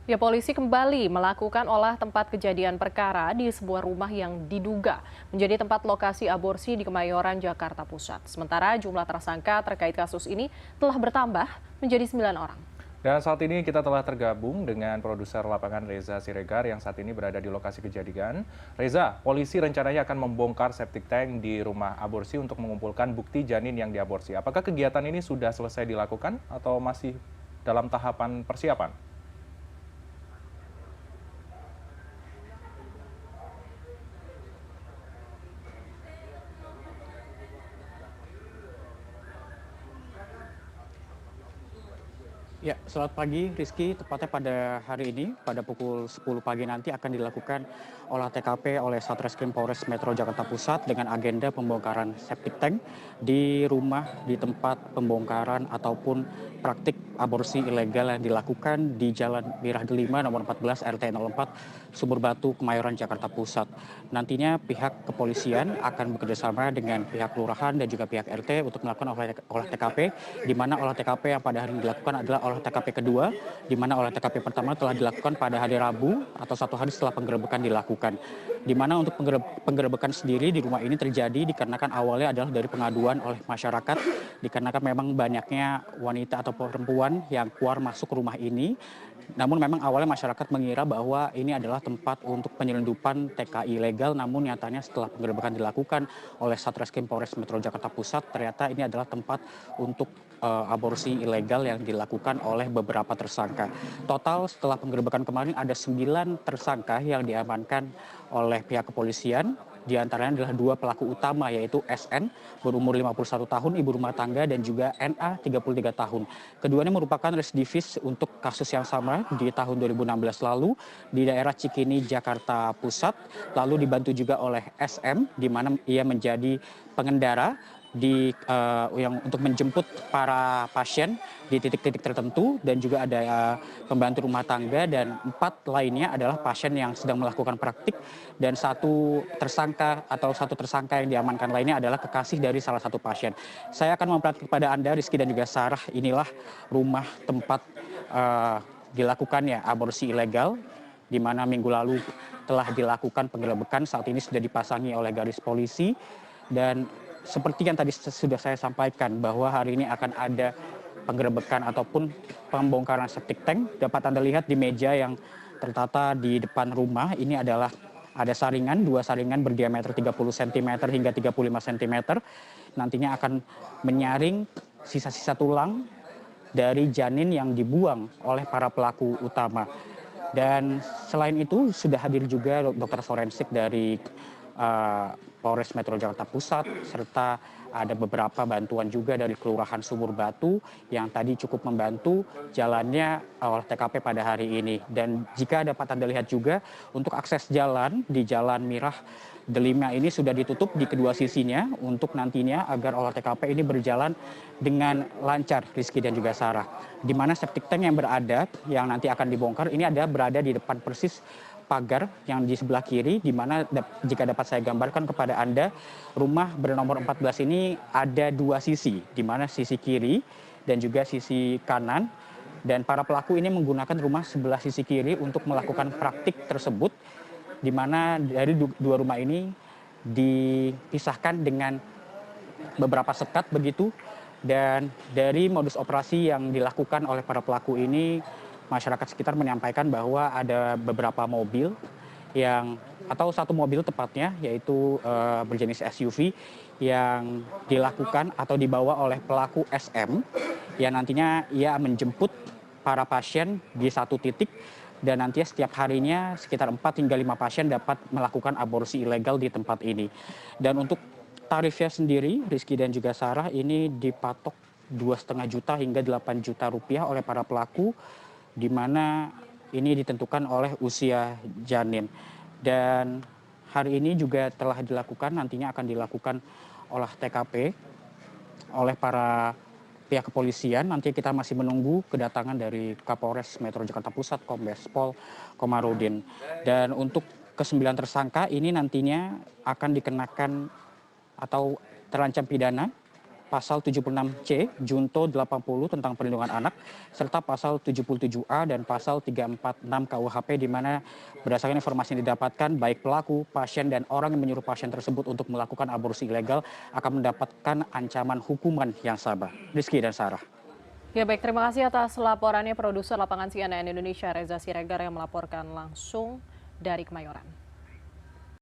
Ya, polisi kembali melakukan olah tempat kejadian perkara di sebuah rumah yang diduga menjadi tempat lokasi aborsi di Kemayoran, Jakarta Pusat. Sementara jumlah tersangka terkait kasus ini telah bertambah menjadi 9 orang. Dan saat ini kita telah tergabung dengan produser lapangan Reza Siregar yang saat ini berada di lokasi kejadian. Reza, polisi rencananya akan membongkar septic tank di rumah aborsi untuk mengumpulkan bukti janin yang diaborsi. Apakah kegiatan ini sudah selesai dilakukan atau masih dalam tahapan persiapan? Ya, selamat pagi Rizky. Tepatnya pada hari ini, pada pukul 10 pagi nanti akan dilakukan olah TKP oleh Satreskrim Polres Metro Jakarta Pusat dengan agenda pembongkaran septic tank di rumah di tempat pembongkaran ataupun praktik aborsi ilegal yang dilakukan di Jalan Mirah Delima nomor 14 RT 04 Sumur Batu, Kemayoran, Jakarta Pusat. Nantinya pihak kepolisian akan bekerjasama dengan pihak kelurahan dan juga pihak RT untuk melakukan olah TKP, di mana olah TKP yang pada hari ini dilakukan adalah olah TKP kedua, di mana olah TKP pertama telah dilakukan pada hari Rabu atau 1 hari setelah penggerebekan dilakukan. Di mana untuk penggerebekan sendiri di rumah ini terjadi dikarenakan awalnya adalah dari pengaduan oleh masyarakat, dikarenakan memang banyaknya wanita atau perempuan yang keluar masuk rumah ini. Namun memang awalnya masyarakat mengira bahwa ini adalah tempat untuk penyelundupan TKI ilegal, namun nyatanya setelah penggerebekan dilakukan oleh Satreskrim Polres Metro Jakarta Pusat, ternyata ini adalah tempat untuk aborsi ilegal yang dilakukan oleh beberapa tersangka. Total setelah penggerebekan kemarin ada 9 tersangka yang diamankan oleh pihak kepolisian. Di antaranya adalah 2 pelaku utama, yaitu SN berumur 51 tahun, ibu rumah tangga, dan juga NA 33 tahun. Keduanya merupakan residivis untuk kasus yang sama di tahun 2016 lalu di daerah Cikini, Jakarta Pusat. Lalu dibantu juga oleh SM, di mana ia menjadi pengendara yang untuk menjemput para pasien di titik-titik tertentu, dan juga ada pembantu rumah tangga, dan 4 lainnya adalah pasien yang sedang melakukan praktik, dan satu tersangka yang diamankan lainnya adalah kekasih dari salah satu pasien. Saya akan memperlihatkan kepada Anda, Rizky dan juga Sarah, inilah rumah tempat dilakukannya aborsi ilegal, di mana minggu lalu telah dilakukan penggerebekan. Saat ini sudah dipasangi oleh garis polisi, dan seperti yang tadi sudah saya sampaikan bahwa hari ini akan ada penggerebekan ataupun pembongkaran septic tank. Dapat Anda lihat di meja yang tertata di depan rumah ini adalah ada saringan, 2 saringan berdiameter 30 cm hingga 35 cm. Nantinya akan menyaring sisa-sisa tulang dari janin yang dibuang oleh para pelaku utama. Dan selain itu sudah hadir juga dokter forensik dari Polres Metro Jakarta Pusat, serta ada beberapa bantuan juga dari Kelurahan Sumur Batu yang tadi cukup membantu jalannya olah TKP pada hari ini. Dan jika dapat Anda lihat juga, untuk akses jalan di Jalan Mirah Delima ini sudah ditutup di kedua sisinya untuk nantinya agar olah TKP ini berjalan dengan lancar, Rizky dan juga Sarah. Di mana septic tank yang berada, yang nanti akan dibongkar, ini ada berada di depan persis pagar yang di sebelah kiri, di mana jika dapat saya gambarkan kepada Anda, rumah bernomor 14 ini ada 2 sisi, di mana sisi kiri dan juga sisi kanan. Dan para pelaku ini menggunakan rumah sebelah sisi kiri untuk melakukan praktik tersebut, di mana dari 2 rumah ini dipisahkan dengan beberapa sekat begitu. Dan dari modus operasi yang dilakukan oleh para pelaku ini, masyarakat sekitar menyampaikan bahwa ada beberapa mobil atau 1 mobil tepatnya, yaitu berjenis SUV yang dilakukan atau dibawa oleh pelaku SM, yang nantinya ia menjemput para pasien di satu titik, dan nantinya setiap harinya sekitar 4 hingga 5 pasien dapat melakukan aborsi ilegal di tempat ini. Dan untuk tarifnya sendiri, Rizky dan juga Sarah, ini dipatok 2,5 juta hingga 8 juta rupiah oleh para pelaku, di mana ini ditentukan oleh usia janin. Dan hari ini juga telah dilakukan, nantinya akan dilakukan olah TKP oleh para pihak kepolisian. Nanti kita masih menunggu kedatangan dari Kapolres Metro Jakarta Pusat, Kombes Pol Komarudin. Dan untuk ke-9 tersangka ini nantinya akan dikenakan atau terancam pidana pasal 76C Junto 80 tentang perlindungan anak serta pasal 77A dan pasal 346 KUHP di mana berdasarkan informasi yang didapatkan baik pelaku, pasien dan orang yang menyuruh pasien tersebut untuk melakukan aborsi ilegal akan mendapatkan ancaman hukuman yang sama. Rizky dan Sarah. Ya baik, terima kasih atas laporannya produser lapangan CNN Indonesia Reza Siregar yang melaporkan langsung dari Kemayoran.